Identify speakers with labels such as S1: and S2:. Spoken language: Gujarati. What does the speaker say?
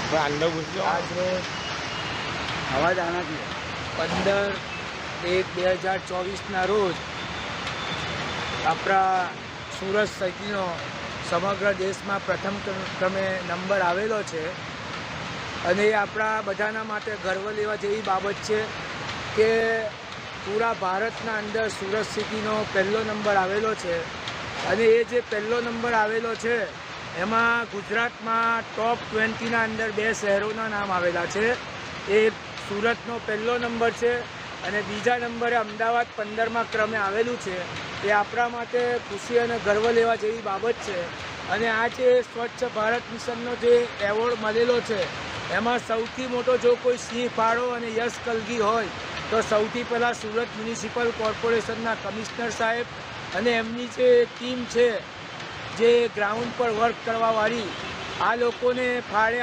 S1: આજ રોજ
S2: અવાજ આનાથી
S1: 15/1/2024ના રોજ આપણા સુરત સિટીનો સમગ્ર દેશમાં પ્રથમ ક્રમે નંબર આવેલો છે અને એ આપણા બધાના માટે ગર્વ લેવા જેવી બાબત છે કે પૂરા ભારતના અંદર સુરત સિટીનો પહેલો નંબર આવેલો છે અને એ જે પહેલો નંબર આવેલો છે એમાં ગુજરાતમાં ટોપ 20ના અંદર 2 શહેરોના નામ આવેલા છે. એ સુરતનો પહેલો નંબર છે અને બીજા નંબરે અમદાવાદ 15મા ક્રમે આવેલું છે. એ આપણા માટે ખુશી અને ગર્વ લેવા જેવી બાબત છે. અને આ જે સ્વચ્છ ભારત મિશનનો જે એવોર્ડ મળેલો છે એમાં સૌથી મોટો જો કોઈ સિંહ ફાળો અને યશ કલગી હોય તો સૌથી પહેલાં સુરત મ્યુનિસિપલ કોર્પોરેશનના કમિશનર સાહેબ અને એમની જે ટીમ છે જે ગ્રાઉન્ડ પર વર્ક કરવાવાળી આ લોકોને ફાળે